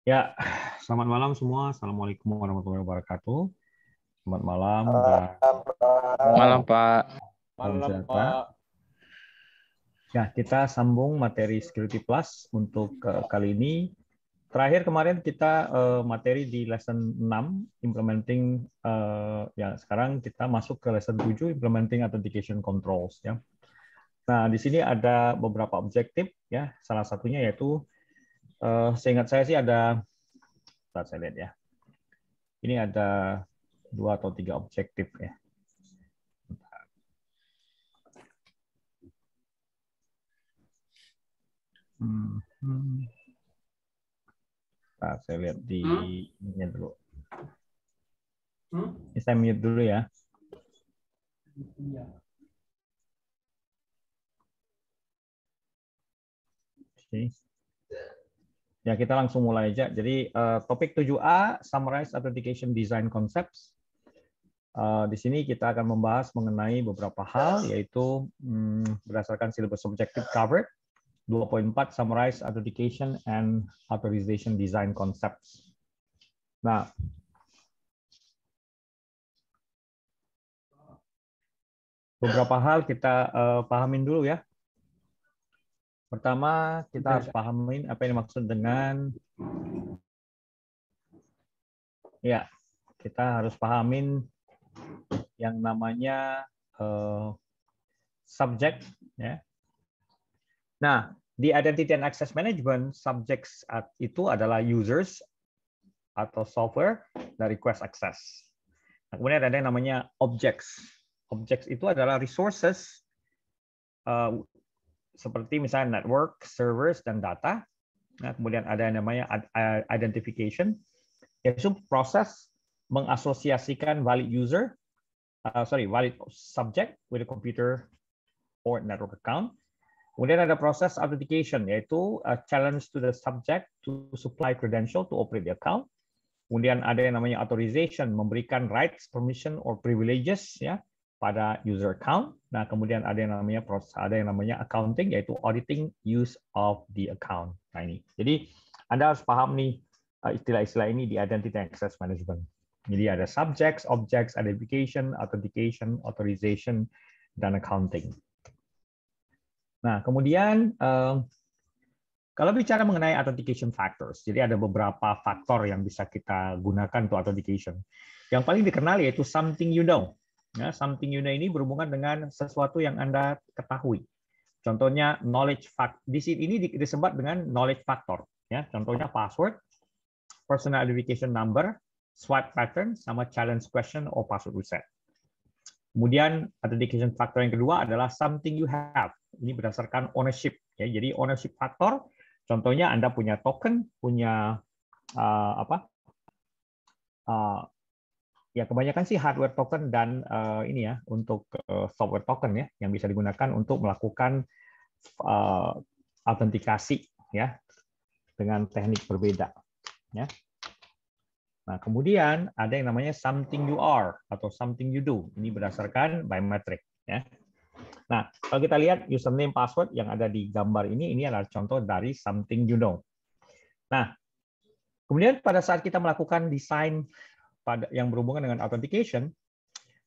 Ya, selamat malam semua. Assalamualaikum warahmatullahi wabarakatuh. Selamat malam dan Malam, Pak. salam Malam, sejahtera. Pak. Ya, kita sambung materi Security Plus untuk kali ini. Terakhir kemarin kita materi di lesson 6, implementing, ya sekarang kita masuk ke lesson 7, implementing authentication controls. Ya. Nah, di sini ada beberapa objektif, ya. Salah satunya yaitu, seingat saya sih ada, saya lihat ya. Ini ada 2 atau 3 objektif ya. Nah, saya lihat di ini dulu. Ini saya mute dulu ya. Oke. Ya, kita langsung mulai aja. Jadi topik 7A, Summarize Authentication Design Concepts. Di sini kita akan membahas mengenai beberapa hal, yaitu berdasarkan silabus objective covered, 2.4 Summarize Authentication and Authorization Design Concepts. Nah, beberapa hal kita pahamin dulu ya. Pertama, kita harus pahamin apa yang dimaksud dengan, ya, kita harus pahamin yang namanya subject. Ya. Nah, di Identity and Access Management, subjects itu adalah users atau software dari request access. Nah, kemudian ada yang namanya objects. Objects itu adalah resources seperti misalnya network, servers, dan data. Nah, kemudian ada yang namanya identification, yaitu proses mengasosiasikan valid valid subject with a computer or network account. Kemudian ada proses authentication, yaitu a challenge to the subject to supply credential to operate the account. Kemudian ada yang namanya authorization, memberikan rights, permission, or privileges ya pada user account. Nah, kemudian ada yang namanya accounting, yaitu auditing use of the account. Nah, ini. Jadi Anda harus paham nih istilah-istilah ini di Identity and Access Management. Jadi ada subjects, objects, identification, authentication, authorization, dan accounting. Nah, kemudian kalau bicara mengenai authentication factors, jadi ada beberapa faktor yang bisa kita gunakan untuk authentication. Yang paling dikenal yaitu something you know. Ya, something you know ini berhubungan dengan sesuatu yang Anda ketahui. Contohnya knowledge factor. Di sini ini disebut dengan knowledge factor. Ya, contohnya password, personal identification number, swipe pattern, sama challenge question or password reset. Kemudian authentication factor yang kedua adalah something you have. Ini berdasarkan ownership. Ya, jadi ownership factor, contohnya Anda punya token, punya ya kebanyakan sih hardware token dan ini ya untuk software token ya yang bisa digunakan untuk melakukan autentikasi ya dengan teknik berbeda ya. Nah, kemudian ada yang namanya something you are atau something you do. Ini berdasarkan biometric ya. Nah, kalau kita lihat username password yang ada di gambar ini adalah contoh dari something you know. Nah, kemudian pada saat kita melakukan desain yang berhubungan dengan authentication,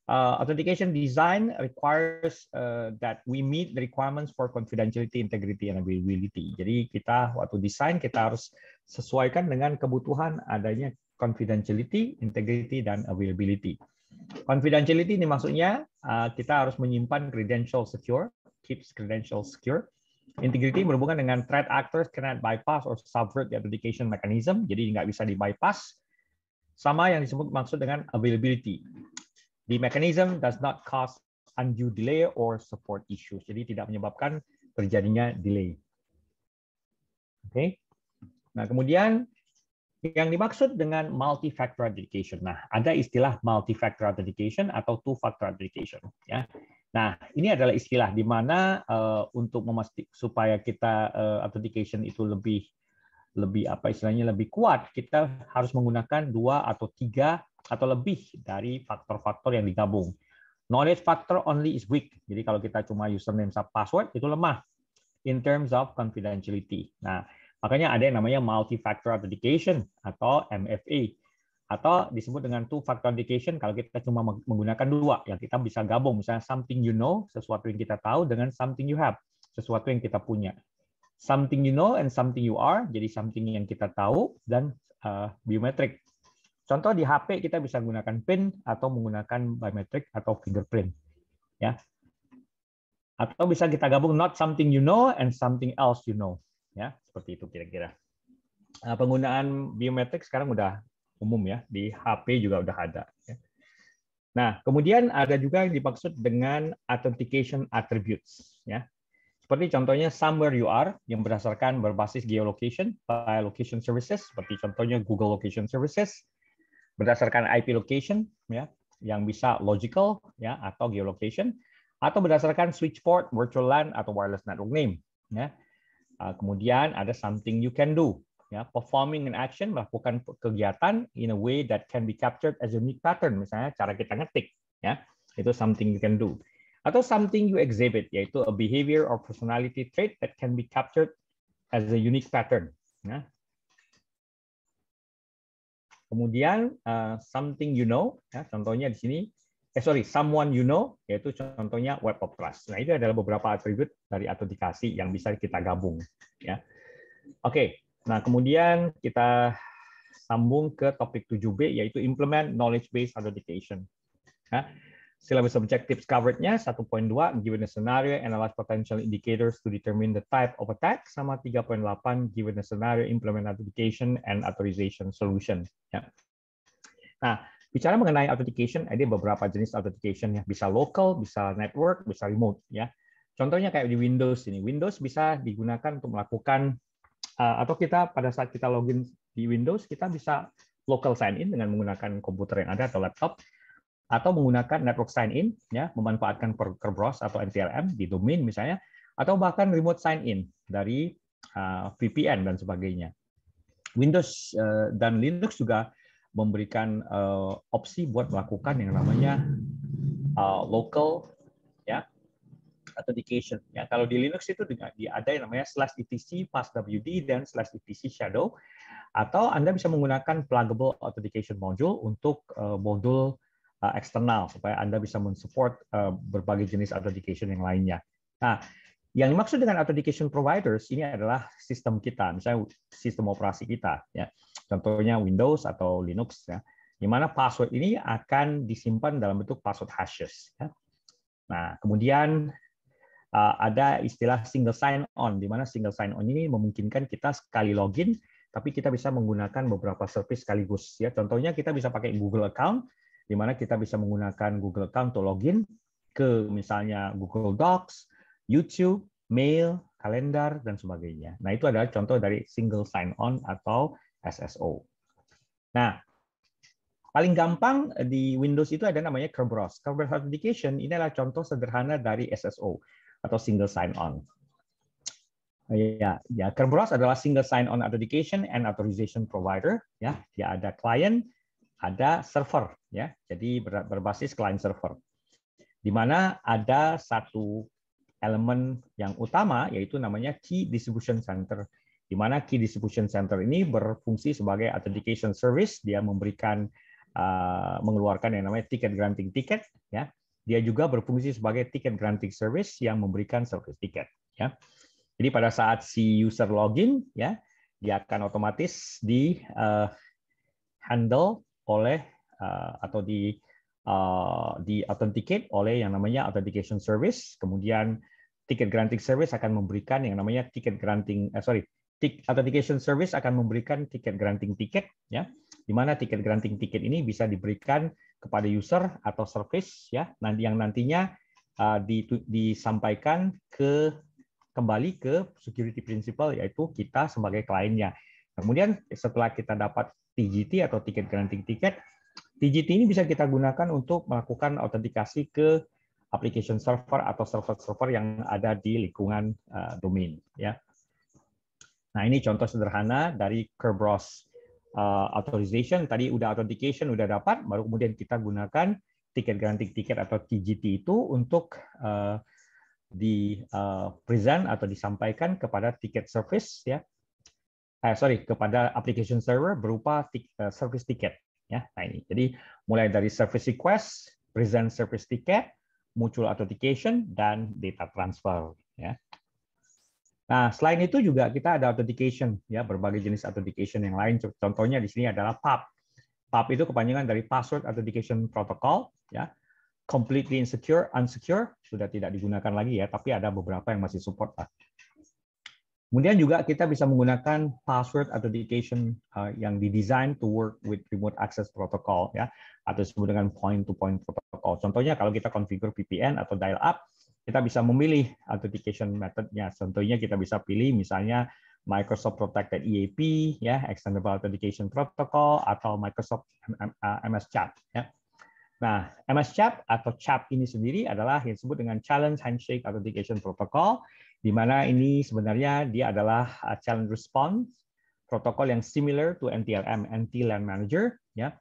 authentication design requires that we meet the requirements for confidentiality, integrity, and availability. Jadi kita waktu desain kita harus sesuaikan dengan kebutuhan adanya confidentiality, integrity, dan availability. Confidentiality ini maksudnya kita harus menyimpan credential secure, keeps credential secure. Integrity berhubungan dengan threat actors cannot bypass or subvert the authentication mechanism, jadi nggak bisa di-bypass. Sama yang disebut maksud dengan availability. The mechanism does not cause undue delay or support issues. Jadi tidak menyebabkan terjadinya delay. Oke. Nah, kemudian yang dimaksud dengan multi-factor authentication. Nah, ada istilah multi-factor authentication atau two-factor authentication. Ya. Nah, ini adalah istilah di mana untuk memastikan supaya kita authentication itu lebih apa istilahnya lebih kuat, kita harus menggunakan 2 atau 3 atau lebih dari faktor-faktor yang digabung. Knowledge factor only is weak. Jadi kalau kita cuma username sama password itu lemah in terms of confidentiality. Nah, Makanya ada yang namanya multi-factor authentication atau MFA. Atau disebut dengan two-factor authentication kalau kita cuma menggunakan dua, yang kita bisa gabung, misalnya something you know, sesuatu yang kita tahu, dengan something you have, sesuatu yang kita punya. Something you know and something you are, jadi something yang kita tahu, dan biometrik. Contoh di HP kita bisa menggunakan PIN atau menggunakan biometrik atau fingerprint. Ya. Atau bisa kita gabung not something you know and something else you know. Ya, seperti itu kira-kira. Penggunaan biometrik sekarang udah umum ya, di HP juga udah ada. Nah, kemudian ada juga yang dimaksud dengan authentication attributes. Ya. Seperti contohnya somewhere you are, yang berdasarkan berbasis geolocation by location services, seperti contohnya Google Location Services, berdasarkan IP location, ya, yang bisa logical, ya, atau geolocation, atau berdasarkan switch port, virtual LAN, atau wireless network name. Ya. Kemudian ada something you can do. Ya, performing an action, melakukan kegiatan in a way that can be captured as a unique pattern, misalnya cara kita ngetik, ya, itu something you can do. Atau something you exhibit, yaitu a behavior or personality trait that can be captured as a unique pattern. Ya. Kemudian something you know, ya, contohnya di sini, someone you know, yaitu contohnya web of trust. Nah, itu adalah beberapa atribut dari autentikasi yang bisa kita gabung. Ya. Oke. Nah, kemudian kita sambung ke topik 7B, yaitu implement knowledge-based authentication. Nah, syllabus objectives covered-nya 1.2, given a scenario, analyze potential indicators to determine the type of attack, sama 3.8, given a scenario, implement authentication and authorization solution. Ya. Nah, bicara mengenai authentication, ada beberapa jenis authentication ya, bisa local, bisa network, bisa remote. Ya. Contohnya kayak di Windows ini, Windows bisa digunakan untuk melakukan atau kita pada saat kita login di Windows, kita bisa local sign in dengan menggunakan komputer yang ada atau laptop, atau menggunakan network sign in, ya, memanfaatkan Kerberos atau NTLM di domain misalnya, atau bahkan remote sign in dari VPN dan sebagainya. Windows dan Linux juga memberikan opsi buat melakukan yang namanya local, ya, authentication. Ya, kalau di Linux itu ada yang namanya /etc passwd dan /etc shadow, atau Anda bisa menggunakan pluggable authentication module untuk modul eksternal supaya Anda bisa mensupport berbagai jenis authentication yang lainnya. Nah, yang dimaksud dengan authentication providers ini adalah sistem kita, misalnya sistem operasi kita, ya. Contohnya Windows atau Linux, ya, di mana password ini akan disimpan dalam bentuk password hashes. Ya. Nah, kemudian ada istilah single sign-on, di mana single sign-on ini memungkinkan kita sekali login, tapi kita bisa menggunakan beberapa service sekaligus. Ya, contohnya kita bisa pakai Google Account, di mana kita bisa menggunakan Google Account untuk login ke misalnya Google Docs, YouTube, mail, kalender, dan sebagainya. Nah, itu adalah contoh dari single sign-on atau SSO. Nah, paling gampang di Windows itu ada namanya Kerberos. Kerberos Authentication ini adalah contoh sederhana dari SSO atau single sign-on. Ya, Kerberos adalah single sign-on authentication and authorization provider. Ya, dia ada client, ada server. Ya, jadi berbasis client server. Di mana ada satu elemen yang utama, yaitu namanya Key Distribution Center. Di mana Key Distribution Center ini berfungsi sebagai authentication service. Dia memberikan mengeluarkan yang namanya ticket granting ticket. Ya, dia juga berfungsi sebagai ticket granting service yang memberikan service ticket. Ya. Jadi pada saat si user login, ya, dia akan otomatis di handle oleh atau di authenticate oleh yang namanya authentication service. Kemudian ticket granting service akan memberikan yang namanya ticket granting authentication service akan memberikan ticket granting ticket, ya, di mana ticket granting ticket ini bisa diberikan kepada user atau service, ya, yang nantinya disampaikan kembali ke security principal, yaitu kita sebagai kliennya. Kemudian setelah kita dapat TGT atau ticket granting ticket, TGT ini bisa kita gunakan untuk melakukan autentikasi ke application server atau server-server yang ada di lingkungan domain, ya. Nah, ini contoh sederhana dari Kerberos authorization. Tadi udah authentication, udah dapat, baru kemudian kita gunakan ticket granting ticket atau TGT itu untuk di present atau disampaikan kepada ticket service, ya, kepada application server berupa service ticket ya. Nah ini. Jadi mulai dari service request, present service ticket, mutual authentication dan data transfer ya. Nah, selain itu juga kita ada authentication ya, berbagai jenis authentication yang lain. Contohnya di sini adalah PAP. PAP itu kepanjangan dari Password Authentication Protocol ya. Completely insecure, unsecure sudah tidak digunakan lagi ya, tapi ada beberapa yang masih support lah. Kemudian juga kita bisa menggunakan password authentication yang didesain to work with remote access protocol ya, atau disebut dengan point-to-point protocol. Contohnya kalau kita configure VPN atau dial up, kita bisa memilih authentication methodnya. Contohnya kita bisa pilih misalnya Microsoft Protected EAP ya, Extendable Authentication Protocol atau Microsoft MS Chat ya. Nah, MS Chat atau CHAP ini sendiri adalah yang disebut dengan Challenge Handshake Authentication Protocol, di mana ini sebenarnya dia adalah challenge response protokol yang similar to NTLM, NT-LAN Manager. Ya.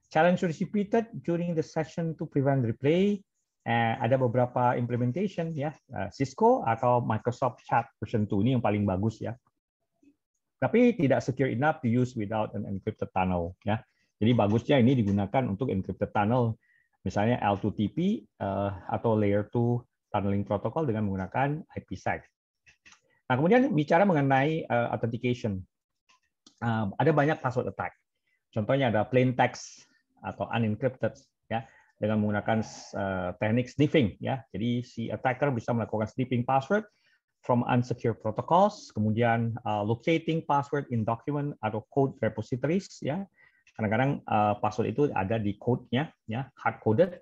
Challenge is repeated during the session to prevent replay. Ada beberapa implementation ya, Cisco atau Microsoft Chat version 2 ini yang paling bagus ya. Tapi tidak secure enough to use without an encrypted tunnel ya. Jadi bagusnya ini digunakan untuk encrypted tunnel, misalnya L2TP atau Layer 2 tunneling protocol dengan menggunakan IPsec. Nah, kemudian bicara mengenai authentication, ada banyak password attack. Contohnya ada plain text atau unencrypted ya, dengan menggunakan teknik sniffing ya. Jadi si attacker bisa melakukan sniffing password from unsecure protocols, kemudian locating password in document atau code repositories ya. Kadang-kadang password itu ada di code-nya ya, hard coded,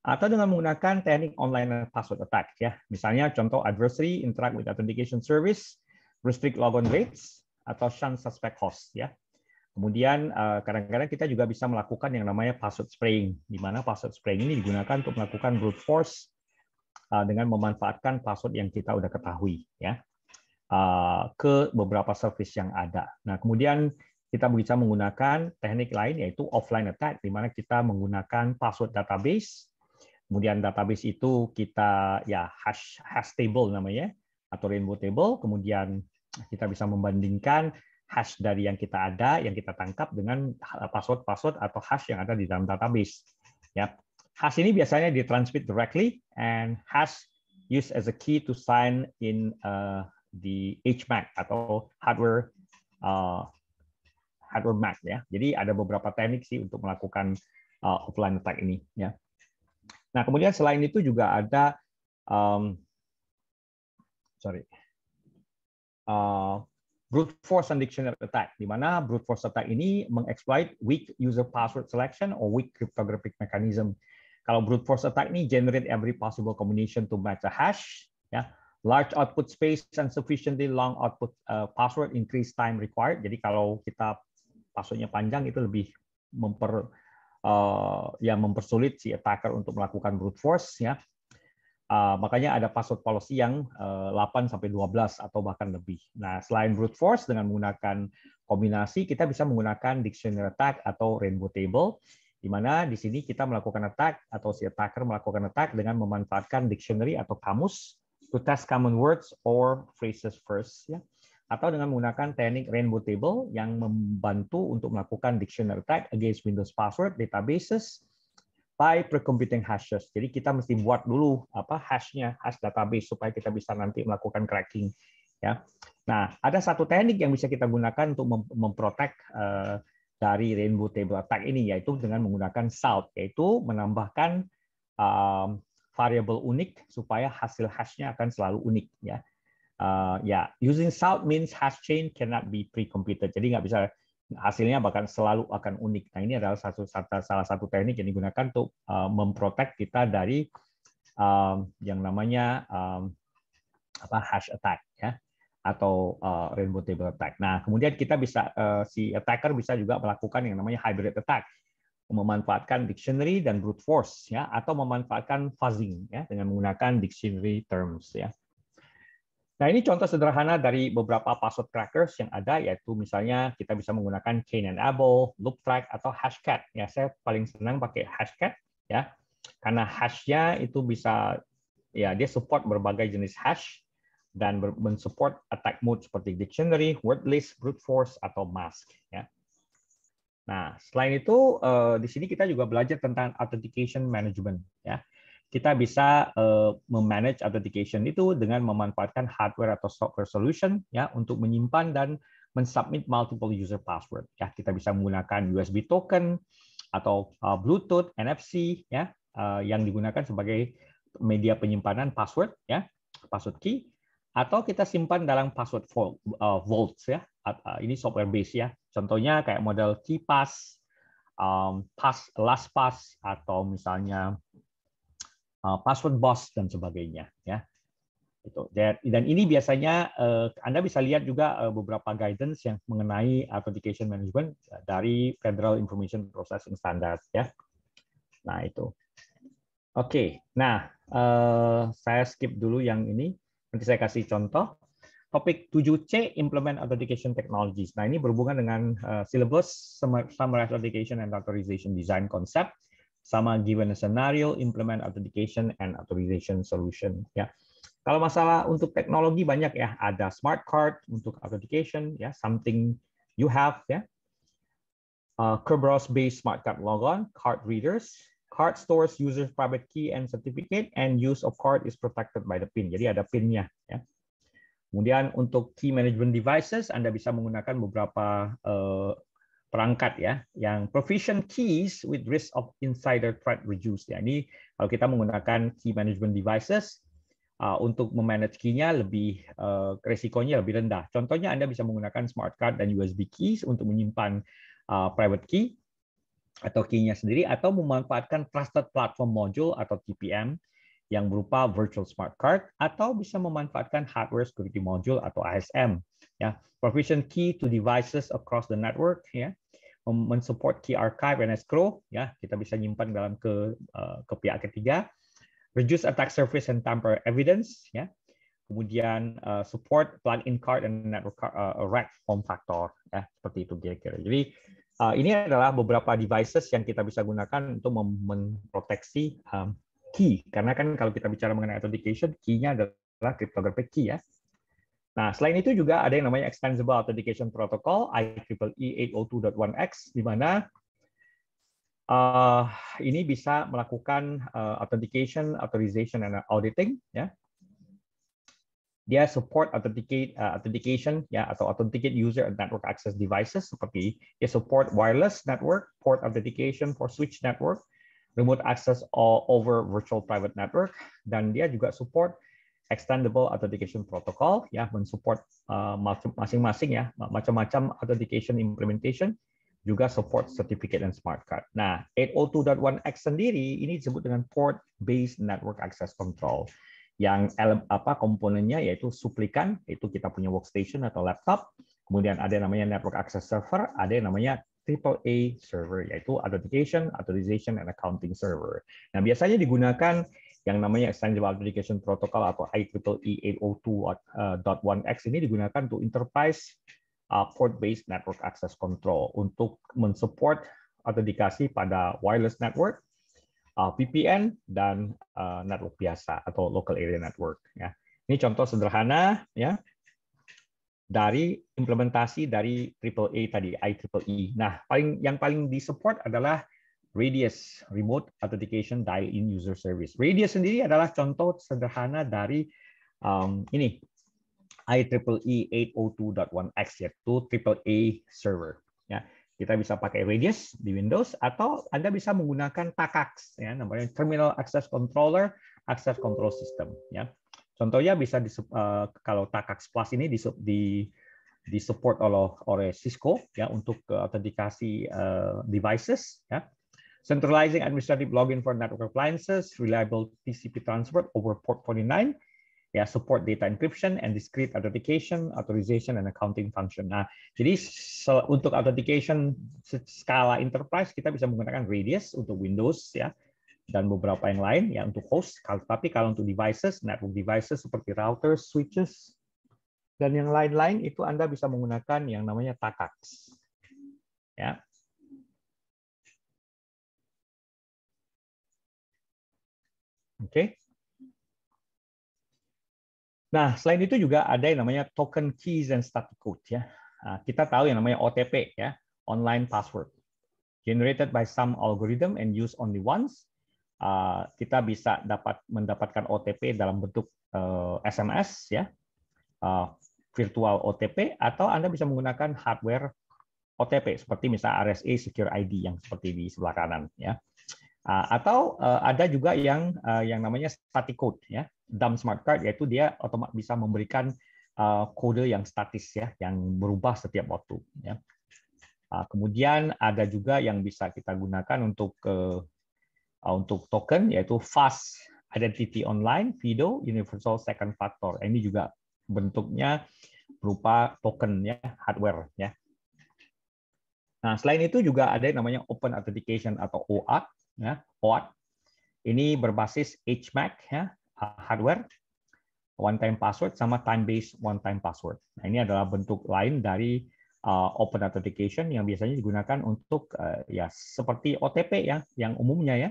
atau dengan menggunakan teknik online password attack ya. Misalnya contoh adversary interact with authentication service, restrict logon rates atau shun suspect host ya. Kemudian kadang-kadang kita juga bisa melakukan yang namanya password spraying, di mana password spraying ini digunakan untuk melakukan brute force dengan memanfaatkan password yang kita udah ketahui ya ke beberapa service yang ada. Nah, kemudian kita bisa menggunakan teknik lain yaitu offline attack, di mana kita menggunakan password database. Kemudian database itu kita ya hash table namanya atau rainbow table. Kemudian kita bisa membandingkan hash dari yang kita ada, yang kita tangkap dengan password atau hash yang ada di dalam database. Ya, hash ini biasanya ditransmit directly, and hash used as a key to sign in di HMAC atau hardware MAC ya. Jadi ada beberapa teknik sih untuk melakukan offline attack ini ya. Nah, kemudian selain itu juga ada brute force and dictionary attack, di mana brute force attack ini mengexploit weak user password selection or weak cryptographic mechanism. Kalau brute force attack ini generate every possible combination to match a hash ya. Large output space and sufficiently long output password increase time required. Jadi kalau kita passwordnya panjang itu lebih mempersulit si attacker untuk melakukan brute force ya. Makanya ada password policy yang 8 sampai 12 atau bahkan lebih. Nah, selain brute force dengan menggunakan kombinasi, kita bisa menggunakan dictionary attack atau rainbow table, di mana di sini kita melakukan attack atau si attacker melakukan attack dengan memanfaatkan dictionary atau kamus to test common words or phrases first ya. Atau dengan menggunakan teknik rainbow table yang membantu untuk melakukan dictionary attack against Windows password databases by precomputing hashes. Jadi kita mesti buat dulu hashnya, hash database supaya kita bisa nanti melakukan cracking ya. Nah, ada satu teknik yang bisa kita gunakan untuk memprotek dari rainbow table attack ini, yaitu dengan menggunakan salt, yaitu menambahkan variable unik supaya hasil hashnya akan selalu unik ya. Using salt means hash chain cannot be pre-computed. Jadi nggak bisa, hasilnya bahkan selalu akan unik. Nah, ini adalah salah satu teknik yang digunakan untuk memprotek kita dari yang namanya hash attack ya, atau rainbow table attack. Nah, kemudian kita bisa si attacker bisa juga melakukan yang namanya hybrid attack, memanfaatkan dictionary dan brute force ya, atau memanfaatkan fuzzing ya dengan menggunakan dictionary terms ya. Nah, ini contoh sederhana dari beberapa password crackers yang ada, yaitu misalnya kita bisa menggunakan Cain and Abel, Looptrack, atau Hashcat. Ya, saya paling senang pakai Hashcat ya, karena hashnya itu bisa ya dia support berbagai jenis hash dan mensupport attack mode seperti dictionary, word list, brute force, atau mask. Ya. Nah, selain itu, di sini kita juga belajar tentang authentication management. Ya. Kita bisa memanage authentication itu dengan memanfaatkan hardware atau software solution ya untuk menyimpan dan mensubmit multiple user password. Ya, kita bisa menggunakan USB token atau Bluetooth, NFC ya yang digunakan sebagai media penyimpanan password ya, password key, atau kita simpan dalam password vaults ya. Ini software base ya. Contohnya kayak model KeePass, LastPass, atau misalnya password boss dan sebagainya ya. Dan ini biasanya Anda bisa lihat juga beberapa guidance yang mengenai authentication management dari Federal Information Processing Standards ya. Nah itu. Oke, nah saya skip dulu yang ini. Nanti saya kasih contoh. Topik 7C, Implement Authentication Technologies. Nah, ini berhubungan dengan syllabus Summarize Authentication and Authorization Design Concept, sama given a scenario, implement authentication and authorization solution. Ya, kalau masalah untuk teknologi banyak ya, ada smart card untuk authentication, ya, something you have, ya, Kerberos-based smart card logon, card readers, card stores user private key and certificate, and use of card is protected by the PIN. Jadi ada PIN-nya. Ya. Kemudian untuk key management devices, Anda bisa menggunakan beberapa perangkat ya, yang proficient keys with risk of insider threat reduced. Ya, ini kalau kita menggunakan key management devices untuk memanage key-nya lebih resikonya lebih rendah. Contohnya Anda bisa menggunakan smart card dan USB keys untuk menyimpan private key atau key-nya sendiri, atau memanfaatkan trusted platform module atau TPM yang berupa virtual smart card, atau bisa memanfaatkan hardware security module atau ASM. Ya, provision key to devices across the network, ya, mensupport key archive and escrow, ya, kita bisa nyimpan dalam ke pihak ketiga. Reduce attack surface and tamper evidence, ya. Kemudian support plug-in card and network rack form factor, ya, seperti itu kira-kira. Jadi ini adalah beberapa devices yang kita bisa gunakan untuk memproteksi key, karena kan kalau kita bicara mengenai authentication, key-nya adalah cryptographic key ya. Nah, selain itu juga ada yang namanya Extensible Authentication Protocol IEEE 802.1x, di mana ini bisa melakukan authentication, authorization, and auditing ya. Dia support authentication ya, atau authenticate user and network access devices, seperti dia support wireless network, port authentication for switch network, remote access all over virtual private network, dan dia juga support extendable authentication protocol ya, mensupport masing-masing ya, macam-macam authentication implementation, juga support certificate dan smart card. Nah, 802.1x sendiri ini disebut dengan port based network access control, yang komponennya yaitu suplikan, itu kita punya workstation atau laptop, kemudian ada yang namanya network access server, ada yang namanya AAA server, yaitu authentication, authorization, and accounting server. Nah, biasanya digunakan yang namanya Extensible Authentication Protocol atau IEEE 802.1x ini digunakan untuk enterprise port-based network access control untuk mensupport autentikasi pada wireless network, VPN, dan network biasa atau local area network. Ya. Ini contoh sederhana ya, dari implementasi dari AAA tadi, IEEE. Nah, yang paling disupport adalah Radius, Remote Authentication Dial-in User Service. Radius sendiri adalah contoh sederhana dari ini, IEEE 802.1x, yaitu AAA server. Ya, kita bisa pakai Radius di Windows, atau Anda bisa menggunakan TACACS, ya, namanya Terminal Access Controller, Access Control System. Ya. Contohnya bisa kalau TACACS Plus ini disupport oleh Cisco ya untuk autentikasi devices. Ya. Centralizing administrative login for network appliances, reliable TCP transport over port 49, ya, support data encryption and discrete authentication, authorization, and accounting function. Nah, jadi untuk authentication skala enterprise kita bisa menggunakan Radius untuk Windows ya, dan beberapa yang lain ya untuk host. Tapi kalau untuk devices, network devices seperti routers, switches, dan yang lain-lain itu Anda bisa menggunakan yang namanya TACACS. Ya. Oke. Nah, selain itu juga ada yang namanya token keys and static code ya. Nah, kita tahu yang namanya OTP ya, online password. Generated by some algorithm and used only once. Kita bisa mendapatkan OTP dalam bentuk SMS ya, virtual OTP, atau Anda bisa menggunakan hardware OTP seperti misalnya RSA Secure ID yang seperti di sebelah kanan ya. Atau ada juga yang namanya static code ya, dumb smart card, yaitu dia otomatis bisa memberikan kode yang statis ya, yang berubah setiap waktu ya. Kemudian ada juga yang bisa kita gunakan untuk token, yaitu fast identity online, FIDO, universal second factor. Ini juga bentuknya berupa token ya, hardware ya. Nah, selain itu juga ada yang namanya open authentication atau OAuth ya, OAuth. Ini berbasis HMAC ya, hardware, one time password sama time based one time password. Nah, ini adalah bentuk lain dari open authentication yang biasanya digunakan untuk ya seperti OTP ya, yang umumnya ya.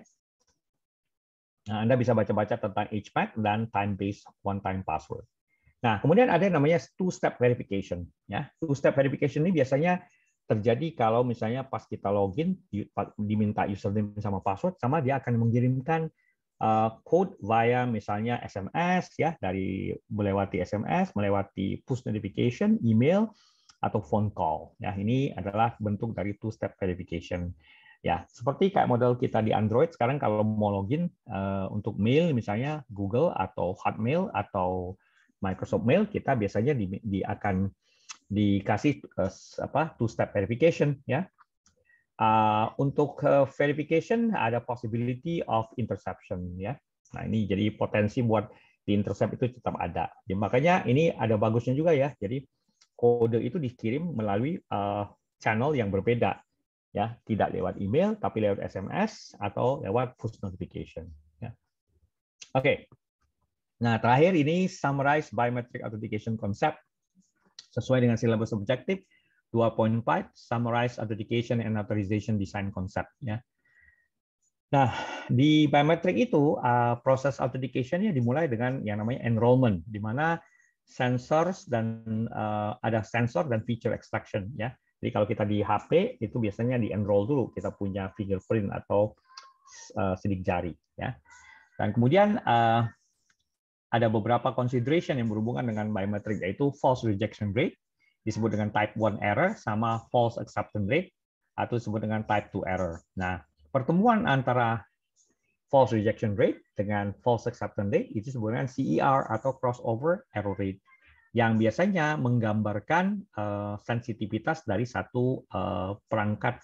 Nah, Anda bisa baca-baca tentang HMAC dan time based one time password. Nah, kemudian ada yang namanya two-step verification ya. Two-step verification ini biasanya terjadi kalau misalnya pas kita login diminta username sama password, sama dia akan mengirimkan code via misalnya SMS ya, dari melewati SMS, melewati push notification, email, atau phone call. Ya, ini adalah bentuk dari two-step verification. Ya, seperti kayak model kita di Android sekarang kalau mau login untuk mail misalnya Google atau Hotmail atau Microsoft Mail, kita biasanya akan dikasih two-step verification ya. Untuk verification ada possibility of interception ya. Nah, ini jadi potensi buat di intercept itu tetap ada. Ya, makanya ini ada bagusnya juga ya. Jadi kode itu dikirim melalui channel yang berbeda ya, tidak lewat email tapi lewat SMS atau lewat push notification ya. Oke. Nah, terakhir ini summarize biometric authentication concept sesuai dengan silabus objektif 2.5, summarize authentication and authorization design concept ya. Nah, di biometric itu proses authentication-nya dimulai dengan yang namanya enrollment, di mana sensors dan ada sensor dan feature extraction ya. Jadi kalau kita di HP itu biasanya di enroll dulu, kita punya fingerprint atau sidik jari ya. Dan kemudian ada beberapa consideration yang berhubungan dengan biometric, yaitu false rejection rate, disebut dengan type 1 error, sama false acceptance rate, atau disebut dengan type 2 error. Nah, pertemuan antara false rejection rate dengan false acceptance rate itu disebut dengan CER atau crossover error rate, yang biasanya menggambarkan sensitivitas dari satu perangkat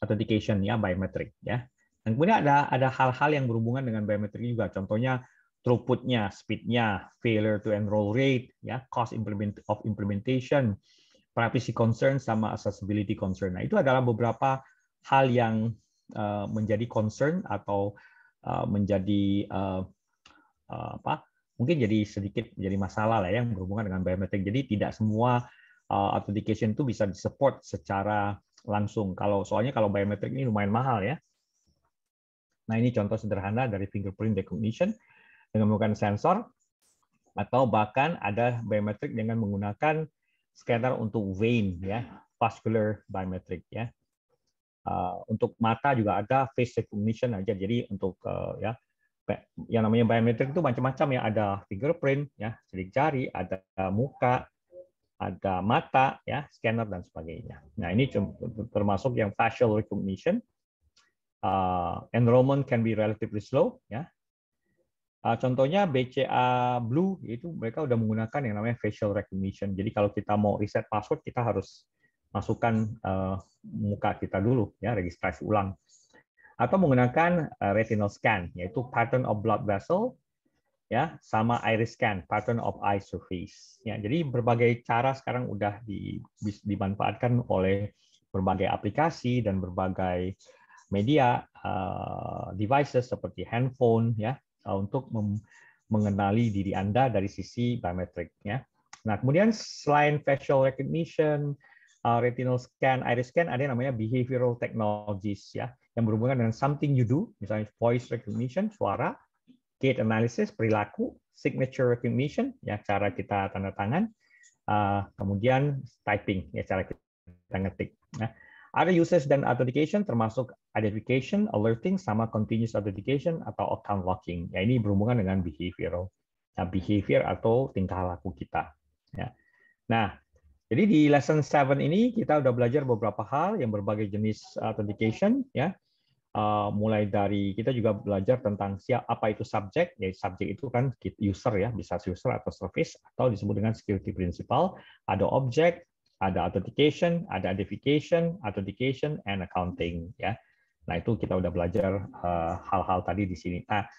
authentication ya, biometric ya. Dan kemudian ada hal-hal yang berhubungan dengan biometric juga, contohnya throughput-nya, speed-nya, failure to enroll rate, ya, cost of implementation, privacy concern, sama accessibility concern. Nah, itu adalah beberapa hal yang menjadi concern atau menjadi mungkin jadi sedikit jadi masalah lah yang berhubungan dengan biometrik. Jadi tidak semua authentication itu bisa disupport secara langsung. Soalnya kalau biometrik ini lumayan mahal ya. Nah, ini contoh sederhana dari fingerprint recognition dengan menggunakan sensor, atau bahkan ada biometrik dengan menggunakan scanner untuk vein ya, vascular biometric ya. Untuk mata juga ada face recognition aja. Jadi untuk ya yang namanya biometrik itu macam-macam ya, ada fingerprint ya, sidik jari, ada muka, ada mata ya, scanner dan sebagainya. Nah, ini termasuk yang facial recognition. Enrollment can be relatively slow ya. Contohnya BCA Blue, itu mereka udah menggunakan yang namanya facial recognition. Jadi kalau kita mau reset password, kita harus masukkan muka kita dulu ya, registrasi ulang. Atau menggunakan retinal scan, yaitu pattern of blood vessel ya, sama iris scan, pattern of eye surface. Ya, jadi berbagai cara sekarang udah dimanfaatkan oleh berbagai aplikasi dan berbagai media devices seperti handphone ya, untuk mengenali diri Anda dari sisi biometrik ya. Nah, kemudian selain facial recognition, retinal scan, iris scan, ada yang namanya behavioral technologies ya, yang berhubungan dengan something you do, misalnya voice recognition, suara, gait analysis, perilaku, signature recognition, ya cara kita tanda tangan, kemudian typing, ya cara kita ngetik. Nah, ada usage dan authentication termasuk identification, alerting, sama continuous authentication atau account locking. Ya, ini berhubungan dengan behavioral, behavior atau tingkah laku kita. Ya. Nah, jadi di lesson 7 ini kita udah belajar beberapa hal yang berbagai jenis authentication, ya. Mulai dari kita juga belajar tentang apa itu subjek, ya subjek itu kan user ya, bisa user atau service atau disebut dengan security principle, ada object, ada authentication, ada identification, authentication, and accounting ya. Nah itu kita udah belajar hal-hal tadi di sini. Nah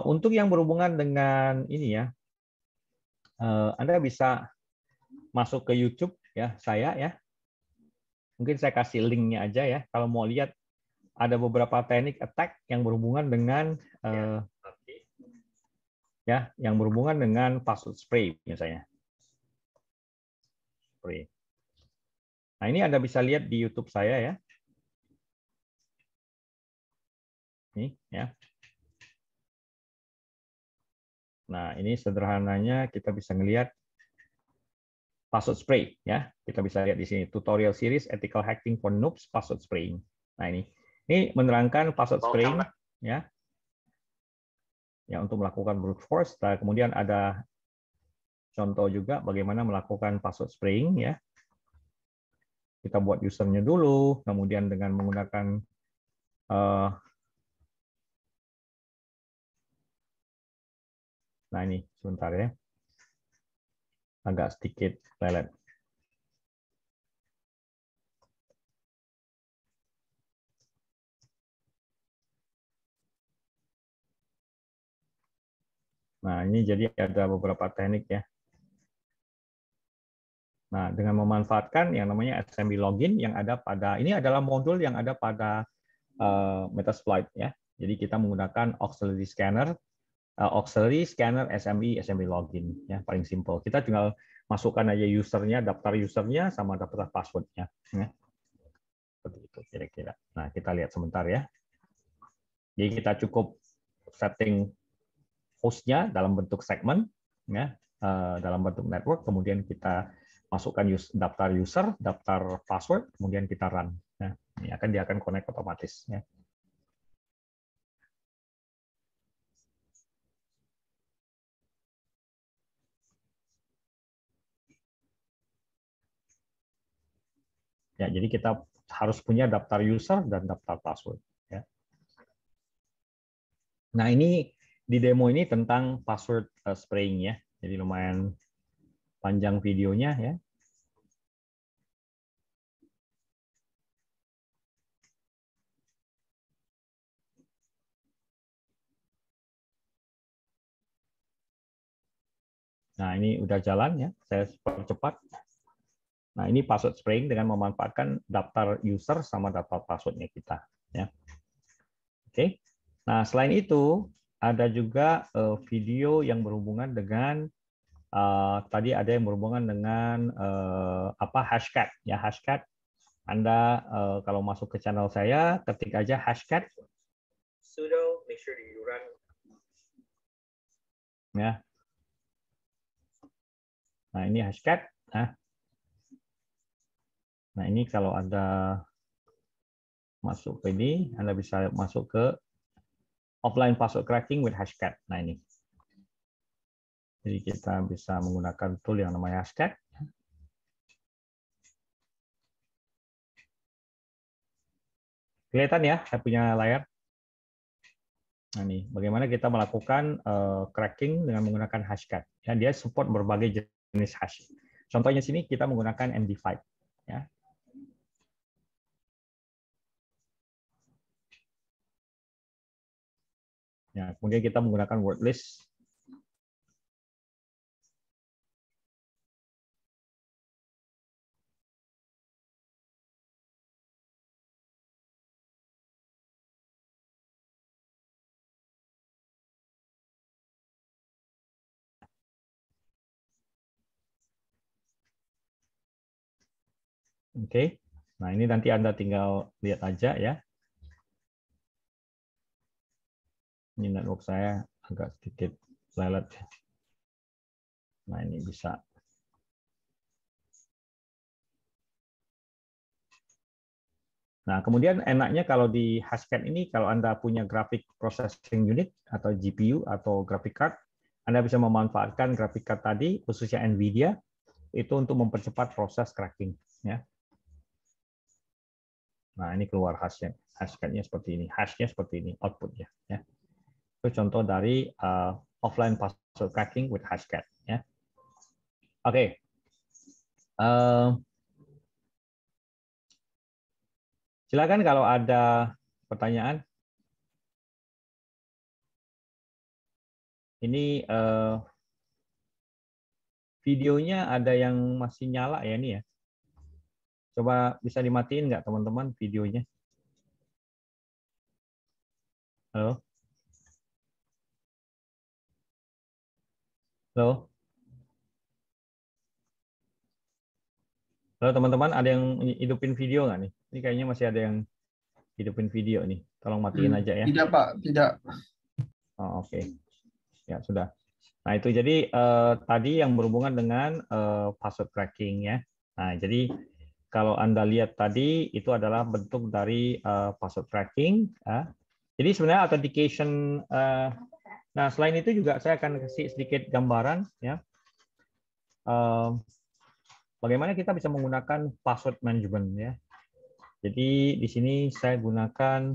untuk yang berhubungan dengan ini ya, Anda bisa masuk ke YouTube ya saya ya. Mungkin saya kasih linknya aja ya kalau mau lihat. Ada beberapa teknik attack yang berhubungan dengan yang berhubungan dengan password spray misalnya. Spray. Nah, ini Anda bisa lihat di YouTube saya ya. Ini ya. Nah, ini sederhananya kita bisa ngelihat password spray ya. Kita bisa lihat di sini tutorial series ethical hacking for noobs password spraying. Nah, ini menerangkan password spraying ya. Ya, untuk melakukan brute force. Nah, kemudian ada contoh juga bagaimana melakukan password spraying ya. Kita buat usernya dulu, kemudian dengan menggunakan nah ini sebentar ya, agak sedikit lelet. Nah, ini jadi ada beberapa teknik ya. Nah, dengan memanfaatkan yang namanya SMB login yang ada pada, ini adalah modul yang ada pada Metasploit ya. Jadi kita menggunakan auxiliary scanner SMB login ya, paling simple. Kita tinggal masukkan aja usernya, daftar usernya sama daftar passwordnya. Ya. Seperti itu kira-kira. Nah, kita lihat sebentar ya. Jadi kita cukup setting hostnya dalam bentuk segmen, ya, dalam bentuk network, kemudian kita masukkan daftar user, daftar password, kemudian kita run. Ya, dia akan connect otomatis. Ya. Ya, jadi kita harus punya daftar user dan daftar password. Ya. Nah ini di demo ini tentang password spraying ya, jadi lumayan panjang videonya ya. Nah, ini udah jalan ya, saya percepat. Nah, ini password spraying dengan memanfaatkan daftar user sama daftar passwordnya kita. Ya. Oke. Nah, selain itu, ada juga video yang berhubungan dengan, tadi ada yang berhubungan dengan hashcat. Ya, hashcat. Anda kalau masuk ke channel saya, ketik aja hashcat. Sudo, make sure you run. Ya. Nah, ini hashcat. Nah, ini kalau Anda masuk ke ini, Anda bisa masuk ke offline password cracking with hashcat. Nah, ini. Jadi kita bisa menggunakan tool yang namanya hashcat. Kelihatan ya, saya punya layar. Nah, ini bagaimana kita melakukan cracking dengan menggunakan hashcat. Ya, dia support berbagai jenis hash. Contohnya sini kita menggunakan MD5. Ya. Ya, kemudian kita menggunakan word list. Oke. Nah, ini nanti Anda tinggal lihat aja ya. Ini network saya agak sedikit lelet. Nah, ini bisa. Nah, kemudian enaknya kalau di Hashcat ini, kalau Anda punya graphic processing unit atau GPU atau graphic card, Anda bisa memanfaatkan graphic card tadi, khususnya NVIDIA, itu untuk mempercepat proses cracking. Ya. Nah, ini keluar hashcat-nya seperti ini, hashnya seperti ini, outputnya. Ya. Itu contoh dari offline password cracking with Hashcat. Ya. Oke. Silakan kalau ada pertanyaan. Ini videonya ada yang masih nyala ya ini ya. Coba bisa dimatiin nggak teman-teman videonya? Halo? Halo? Halo teman-teman, ada yang hidupin video nggak nih? Ini kayaknya masih ada yang hidupin video nih. Tolong matiin aja ya. Tidak, Pak. Tidak. Oh, oke. Ya, sudah. Nah, itu jadi tadi yang berhubungan dengan password cracking ya. Nah, jadi kalau Anda lihat tadi itu adalah bentuk dari password cracking. Ya. Jadi sebenarnya authentication. Nah, selain itu juga saya akan kasih sedikit gambaran ya. Bagaimana kita bisa menggunakan password management ya. Jadi di sini saya gunakan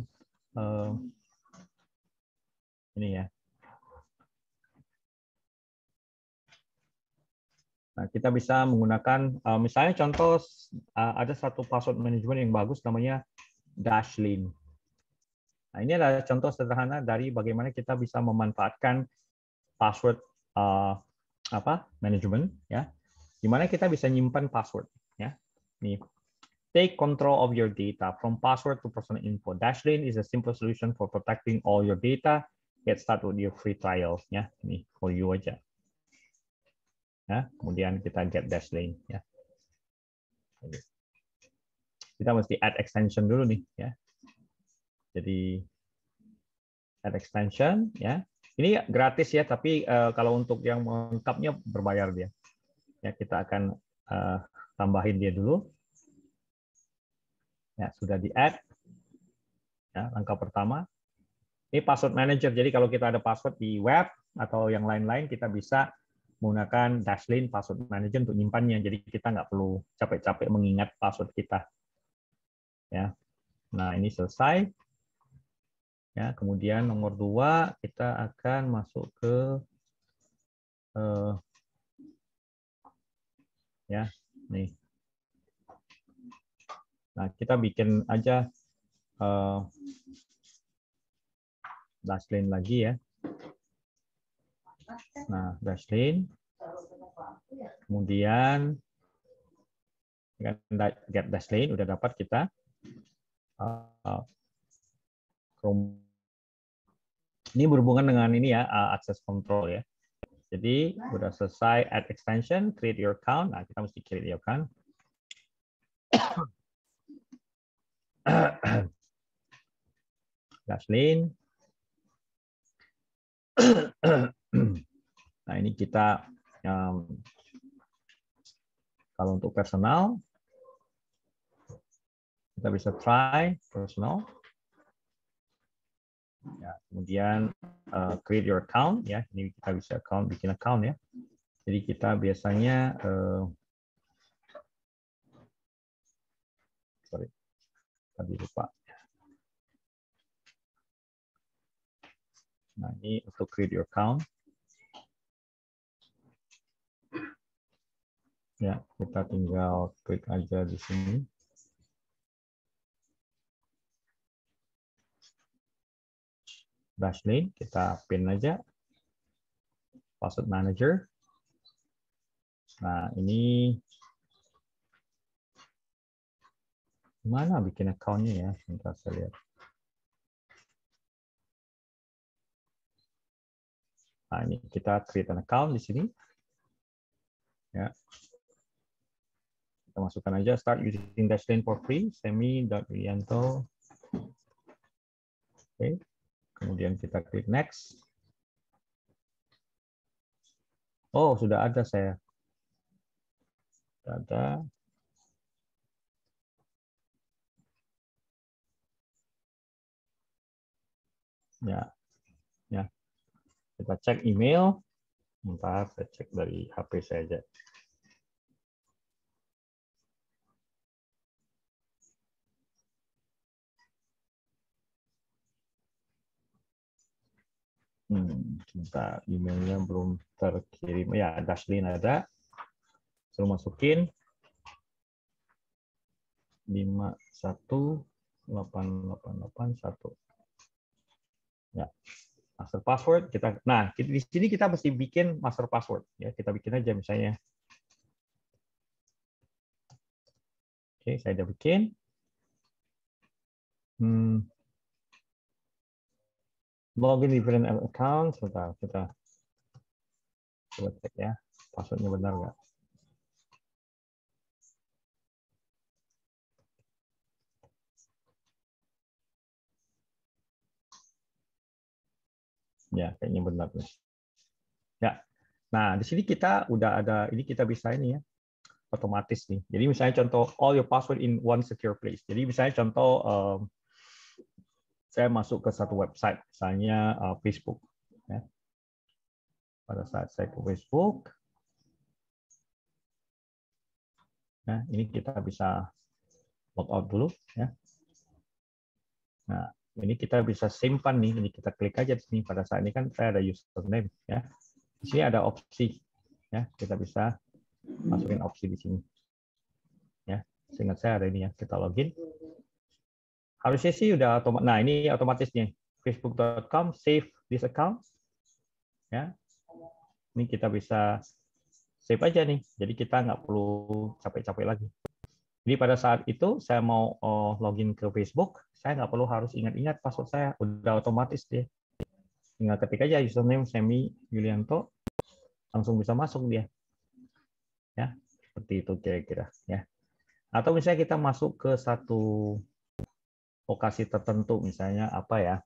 ini ya. Nah, kita bisa menggunakan misalnya contoh ada satu password management yang bagus namanya Dashlane. Nah, ini adalah contoh sederhana dari bagaimana kita bisa memanfaatkan password management ya. Di mana kita bisa nyimpan password ya. Nih. Take control of your data from password to personal info. Dashlane is a simple solution for protecting all your data. Get started with your free trial ya. Ini for you aja. Ya, kemudian kita get Dashlane ya. Kita mesti add extension dulu nih ya. Jadi add extension ya. Ini gratis ya, tapi kalau untuk yang lengkapnya berbayar dia. Ya, kita akan tambahin dia dulu. Ya, sudah di-add. Ya, langkah pertama. Ini password manager. Jadi kalau kita ada password di web atau yang lain-lain, kita bisa menggunakan Dashlane password manager untuk nyimpannya. Jadi kita nggak perlu capek-capek mengingat password kita. Ya. Nah, ini selesai. Ya, kemudian nomor 2 kita akan masuk ke ya, nih. Nah, kita bikin aja Dashlane lagi ya. Nah, Dashlane. Kemudian get Dashlane udah dapat kita. Ini berhubungan dengan ini ya, access control ya. Jadi udah selesai add extension, create your account. Nah, kita mesti create your account. Dashlane. Nah, ini kita kalau untuk personal kita bisa try personal. Ya, kemudian create your account ya. Ini kita bisa bikin account ya. Jadi kita biasanya tadi lupa. Nah, ini untuk create your account. Ya, kita tinggal klik aja di sini. Dashlane, kita pin aja. Password manager. Nah, ini gimana bikin account-nya ya? Sebentar saya lihat. Nah, ini kita create an account di sini. Ya. Kita masukkan aja start using Dashlane for free, semi.rianto. Oke. Kemudian kita klik next. Oh, sudah ada saya. Sudah ada. Ya, ya. Kita cek email. Bentar, saya cek dari HP saya aja. Sebentar, emailnya belum terkirim. Ya, Dashlin ada. Suruh masukin 5188881. Ya, master password kita. Nah, di sini kita mesti bikin master password. Ya, kita bikin aja misalnya. Oke, saya udah bikin. Login different account. Sebentar, kita coba cek ya. Passwordnya benar nggak? Ya, kayaknya benar nih. Ya. Nah, di sini kita udah ada, ini kita bisa ini ya, otomatis nih. Jadi misalnya contoh all your password in one secure place. Jadi misalnya contoh saya masuk ke satu website, misalnya Facebook. Ya. Pada saat saya ke Facebook, nah ini kita bisa log out dulu. Ya. Nah, ini kita bisa simpan nih. Ini kita klik aja di sini. Pada saat ini kan saya ada username. Ya. Di sini ada opsi. Ya, kita bisa masukin opsi di sini. Ya, seingat saya ada ini ya. Kita login. Harusnya sih udah otomatis. Nah, ini otomatis nih. Facebook.com save this account. Ya, ini kita bisa save aja nih. Jadi kita nggak perlu capek-capek lagi. Jadi pada saat itu saya mau login ke Facebook, saya nggak perlu harus ingat-ingat password saya. Udah otomatis dia. Tinggal ketik aja username Semi Yulianto, langsung bisa masuk dia. Ya, seperti itu kira-kira. Ya. Atau misalnya kita masuk ke satu lokasi tertentu, misalnya apa ya?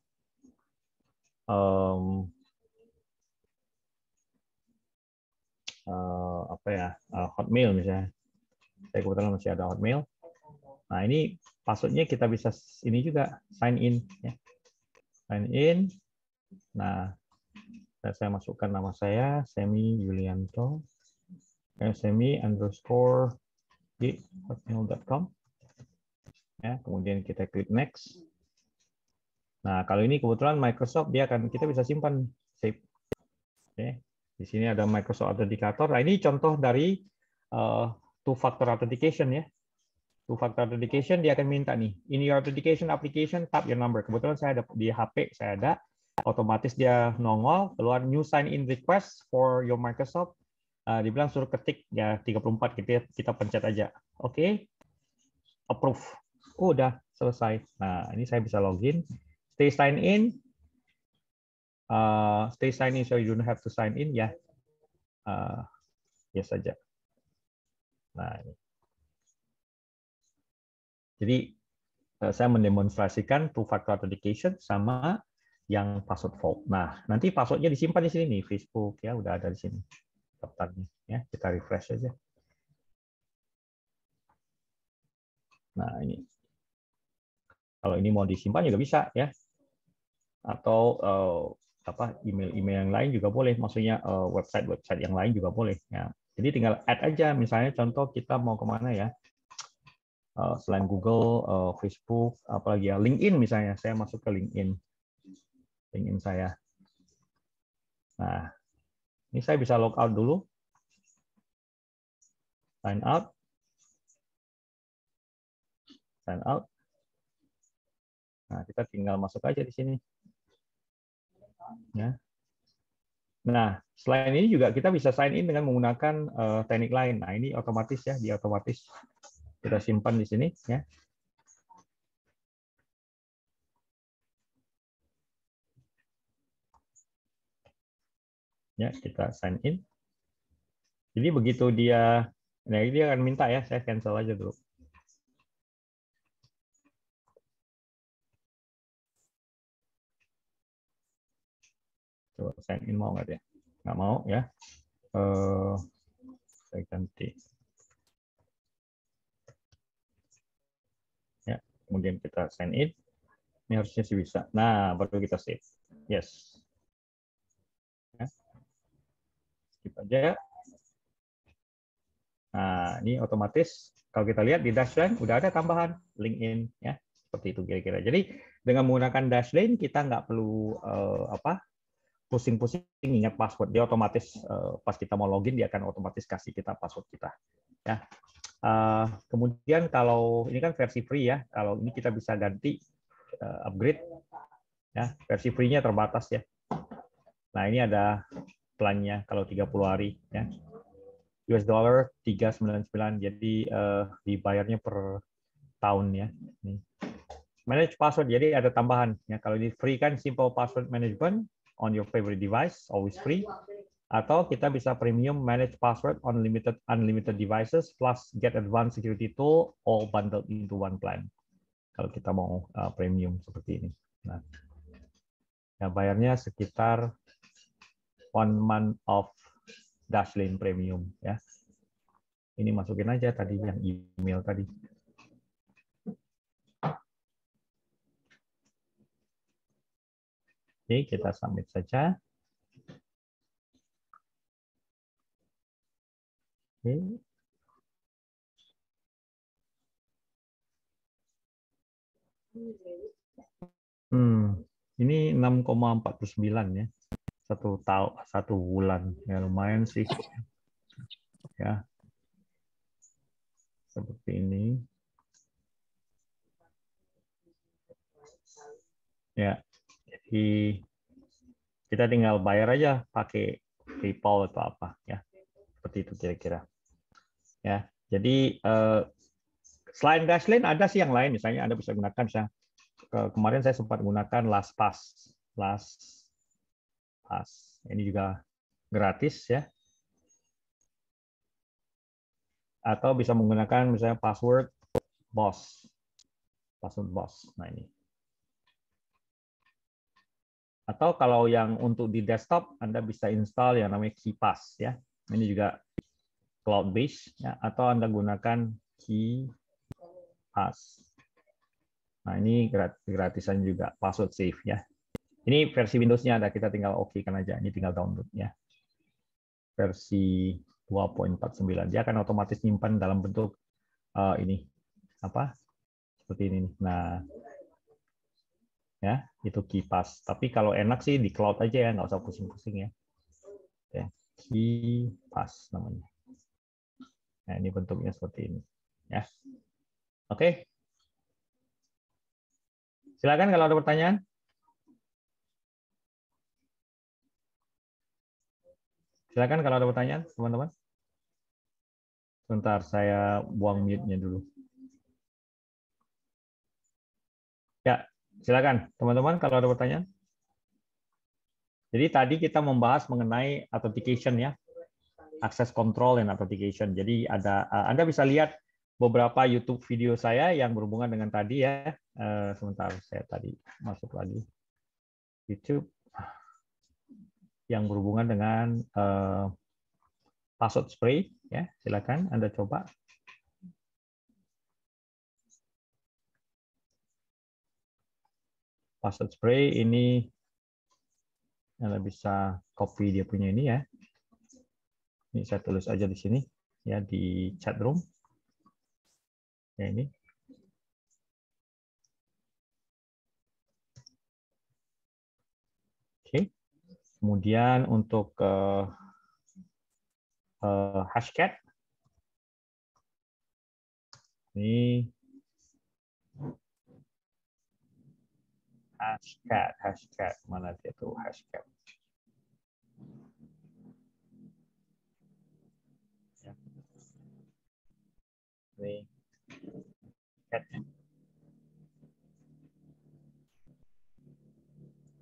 Apa ya? Hotmail misalnya. Saya kebetulan masih ada Hotmail. Nah, ini passwordnya kita bisa ini juga sign in. Ya. Sign in. Nah, saya masukkan nama saya, Semi Yulianto, semi_hotmail.com. Ya, kemudian kita klik next. Nah, kalau ini kebetulan Microsoft, dia akan kita bisa simpan save. Oke. Di sini ada Microsoft Authenticator. Nah, ini contoh dari two-factor authentication ya. Two-factor authentication dia akan minta nih, in your authentication application, tap your number. Kebetulan saya ada di HP, saya ada. Otomatis dia nongol, keluar new sign in request for your Microsoft. Dibilang suruh ketik ya 34 gitu ya, kita pencet aja. Oke. Approve. Udah selesai. Nah, ini saya bisa login. Stay sign in. Stay sign in so you don't have to sign in ya. Yes saja. Nah, ini. Jadi saya mendemonstrasikan two-factor authentication sama yang password vault. Nah, nanti passwordnya disimpan di sini nih, Facebook ya, udah ada di sini daftarnya. Ya, kita refresh aja. Nah, ini. Kalau ini mau disimpan juga bisa ya. Atau apa email-email yang lain juga boleh, maksudnya website-website yang lain juga boleh. Ya. Jadi tinggal add aja, misalnya contoh kita mau kemana ya, selain Google, Facebook, apalagi ya LinkedIn misalnya, saya masuk ke LinkedIn saya. Nah, ini saya bisa log out dulu, sign out. Nah, kita tinggal masuk aja di sini. Ya. Nah, selain ini juga kita bisa sign in dengan menggunakan teknik lain. Nah, ini otomatis ya, dia otomatis kita simpan di sini ya. Ya, kita sign in. Jadi begitu dia, nah dia akan minta ya, saya cancel aja dulu. Coba sign in mau nggak dia? Nggak mau ya. Saya ganti. Ya, kemudian kita sign in. Ini harusnya sih bisa. Nah, baru kita save. Yes. Ya. Skip aja. Nah, ini otomatis kalau kita lihat di Dashlane udah ada tambahan LinkedIn ya. Seperti itu kira-kira. Jadi dengan menggunakan Dashlane kita nggak perlu pusing-pusing ingat password. Dia otomatis pas kita mau login dia akan otomatis kasih kita password kita. Ya. Kemudian kalau ini kan versi free ya. Kalau ini kita bisa ganti upgrade ya. Versi free-nya terbatas ya. Nah, ini ada plannya kalau 30 hari ya. US dollar 399 jadi dibayarnya per tahun ya. Nih. Manage password jadi ada tambahan ya. Kalau ini free kan simple password management on your favorite device always free. Atau kita bisa premium manage password on unlimited devices plus get advanced security tool all bundled into one plan. Kalau kita mau premium seperti ini. Nah, ya bayarnya sekitar 1 month of Dashlane Premium ya. Ini masukin aja tadi yang email tadi. Oke, kita submit saja. Oke. Ini 6,49 ya. 1 bulan. Ya lumayan sih. Ya. Seperti ini. Ya. Jadi kita tinggal bayar aja pakai PayPal atau apa ya. Seperti itu kira-kira. Ya. Jadi selain Dashlane ada sih yang lain, misalnya Anda bisa gunakan misalnya kemarin saya sempat gunakan LastPass. Ini juga gratis ya. Atau bisa menggunakan misalnya password boss. Nah ini. Atau kalau yang untuk di desktop Anda bisa install yang namanya KeePass ya. Ini juga cloud based ya, atau Anda gunakan KeePass. Nah, ini gratisan juga password safe ya. Ini versi Windows-nya ada, kita tinggal oke-kan aja. Ini tinggal download ya. Versi 2.49 dia akan otomatis nyimpan dalam bentuk ini apa? Seperti ini. Nah, ya itu KeePass. Tapi kalau enak sih di cloud aja ya, nggak usah pusing-pusing ya. Oke, KeePass namanya. Nah, ini bentuknya seperti ini. Ya. Oke. Silakan kalau ada pertanyaan. Silakan kalau ada pertanyaan, teman-teman. Sebentar, saya buang mute-nya dulu. Ya, silakan teman-teman kalau ada pertanyaan. Jadi tadi kita membahas mengenai authentication ya, access control and authentication. Jadi ada Anda bisa lihat beberapa YouTube video saya yang berhubungan dengan tadi ya. Sebentar, saya tadi masuk lagi YouTube yang berhubungan dengan password spray ya. Silakan Anda coba. Password spray ini Anda bisa copy dia punya ini ya. Ini saya tulis aja di sini ya di chat room. Ya ini. Oke. Kemudian untuk hashcat ini hashcat mana dia tuh hashcat. Ya. Ini cat.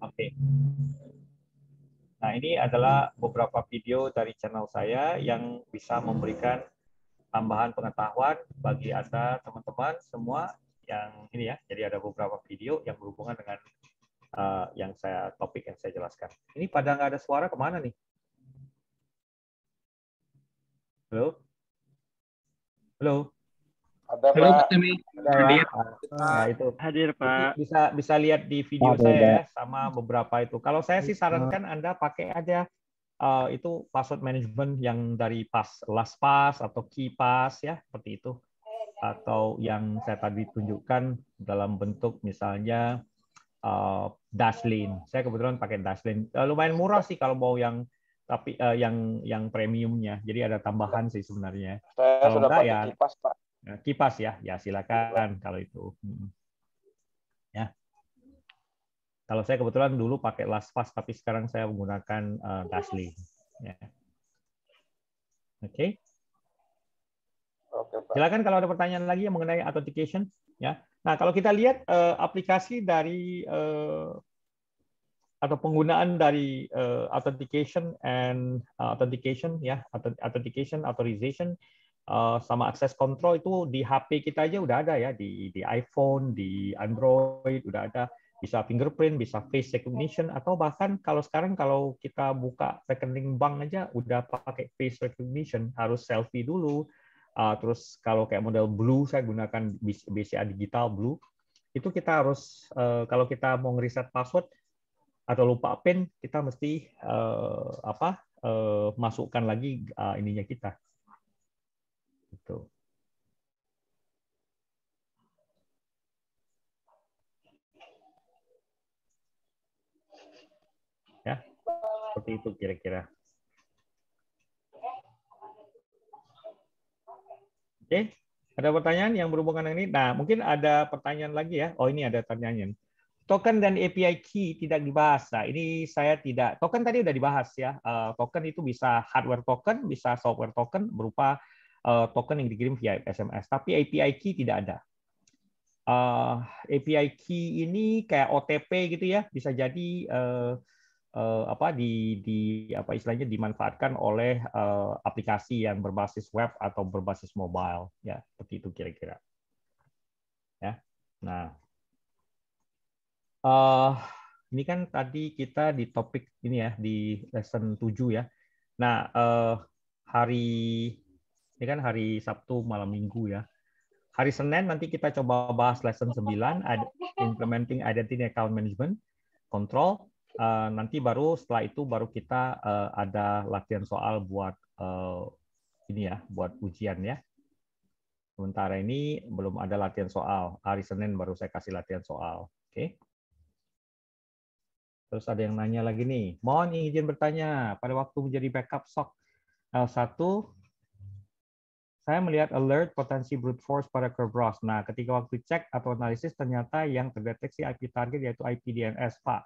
Oke. Nah, ini adalah beberapa video dari channel saya yang bisa memberikan tambahan pengetahuan bagi Anda teman-teman semua yang ini ya. Jadi ada beberapa video yang berhubungan dengan topik yang saya jelaskan. Ini pada nggak ada suara kemana nih? Halo? Halo? Ada, Halo, Pak. Pak Temi. Ada ya? Hadir. Ya, itu. Hadir, Itu Pak. bisa lihat di video saya ya, sama beberapa itu. Kalau saya sih sarankan Anda pakai aja itu password management yang dari LastPass atau KeePass ya, seperti itu. Atau yang saya tadi tunjukkan dalam bentuk misalnya Dashlane. Saya kebetulan pakai Dashlane. Lumayan murah sih kalau mau yang tapi yang premiumnya. Jadi ada tambahan sih sebenarnya. Saya Kalau sudah enggak pakai ya kipas, Pak. KeePass ya silakan kalau itu. Ya. Kalau saya kebetulan dulu pakai LastPass tapi sekarang saya menggunakan Dashlane. Ya. Oke. Oke, Pak. Silakan kalau ada pertanyaan lagi yang mengenai authentication ya. Nah, kalau kita lihat aplikasi dari atau penggunaan dari authentication ya, authentication authorization sama access control itu di HP kita aja udah ada ya, di iPhone, di Android udah ada, bisa fingerprint, bisa face recognition, atau bahkan kalau sekarang kalau kita buka rekening bank aja udah pakai face recognition, harus selfie dulu. Terus kalau kayak model Blue, saya gunakan BCA Digital Blue, itu kita harus kalau kita mau ngereset password atau lupa PIN, kita mesti masukkan lagi ininya kita. Gitu. Ya, seperti itu kira-kira. Oke, ada pertanyaan yang berhubungan dengan ini? Nah, mungkin ada pertanyaan lagi ya. Oh, ini ada pertanyaan. Token dan API key tidak dibahas. Nah, ini saya tidak. Token tadi udah dibahas ya. Token itu bisa hardware token, bisa software token berupa token yang dikirim via SMS. Tapi API key tidak ada. API key ini kayak OTP gitu ya, bisa jadi apa istilahnya dimanfaatkan oleh aplikasi yang berbasis web atau berbasis mobile ya, seperti itu kira-kira ya. Nah, ini kan tadi kita di topik ini ya, di lesson 7 ya. Nah, ini kan hari Sabtu malam Minggu ya. Hari Senin nanti kita coba bahas lesson 9, implementing identity account management control. Nanti baru setelah itu baru kita ada latihan soal buat ini ya, buat ujian ya. Sementara ini belum ada latihan soal. Hari Senin baru saya kasih latihan soal. Oke. Terus ada yang nanya lagi nih. Mohon izin bertanya, pada waktu menjadi backup SOC L1, saya melihat alert potensi brute force pada Kerberos. Nah, ketika waktu cek atau analisis ternyata yang terdeteksi IP target yaitu IP DNS, Pak.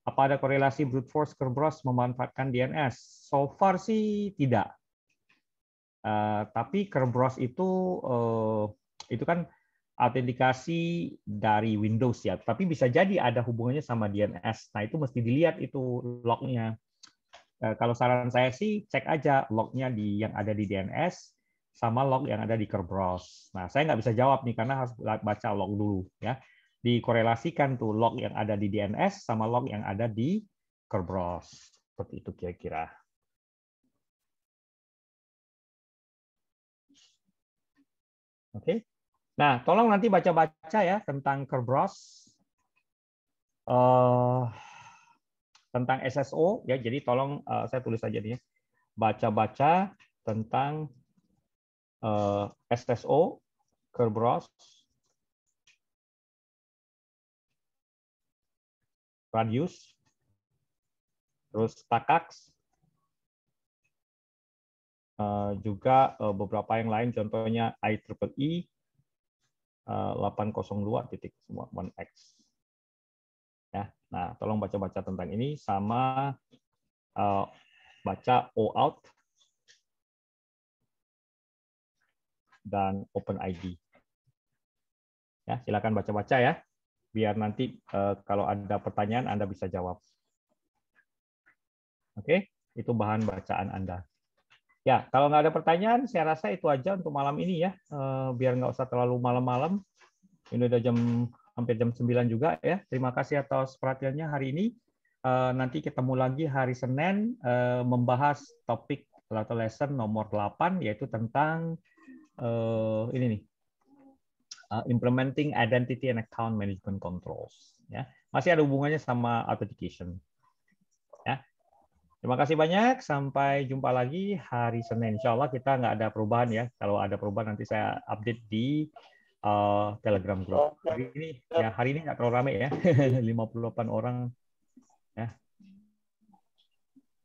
Apa ada korelasi brute force Kerberos memanfaatkan DNS? So far sih tidak. Tapi Kerberos itu kan autentikasi dari Windows ya. Tapi bisa jadi ada hubungannya sama DNS. Nah, itu mesti dilihat itu lognya. Kalau saran saya sih cek aja lognya yang ada di DNS sama log yang ada di Kerberos. Nah, saya nggak bisa jawab nih karena harus baca log dulu ya. Dikorelasikan tuh log yang ada di DNS sama log yang ada di Kerberos. Seperti itu kira-kira. Oke. Nah, tolong nanti baca-baca ya tentang Kerberos. Tentang SSO ya. Jadi tolong saya tulis aja nih. Baca-baca tentang SSO, Kerberos, Radius, terus TACAX, juga beberapa yang lain, contohnya IEEE 802.1x. Ya, nah tolong baca-baca tentang ini sama baca OAuth dan OpenID. Ya, silakan baca-baca ya, biar nanti kalau ada pertanyaan Anda bisa jawab. Oke, itu bahan bacaan Anda. Ya, kalau nggak ada pertanyaan, saya rasa itu aja untuk malam ini ya, biar nggak usah terlalu malam-malam. Ini udah hampir jam 9 juga ya. Terima kasih atas perhatiannya hari ini. Nanti ketemu lagi hari Senin membahas topik atau lesson nomor 8 yaitu tentang ini nih. Implementing identity and account management controls. Ya, masih ada hubungannya sama authentication. Ya, terima kasih banyak. Sampai jumpa lagi hari Senin. Insya Allah kita nggak ada perubahan ya. Kalau ada perubahan nanti saya update di Telegram group. Hari ini nggak terlalu ramai ya. 58 orang.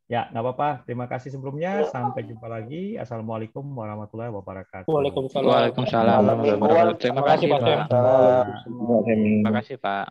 Ya, nggak apa-apa. Terima kasih sebelumnya. Sampai jumpa lagi. Assalamualaikum warahmatullahi wabarakatuh. Waalaikumsalam warahmatullahi wabarakatuh. Terima kasih, Pak. Waalaikumsalam. Terima kasih, Pak.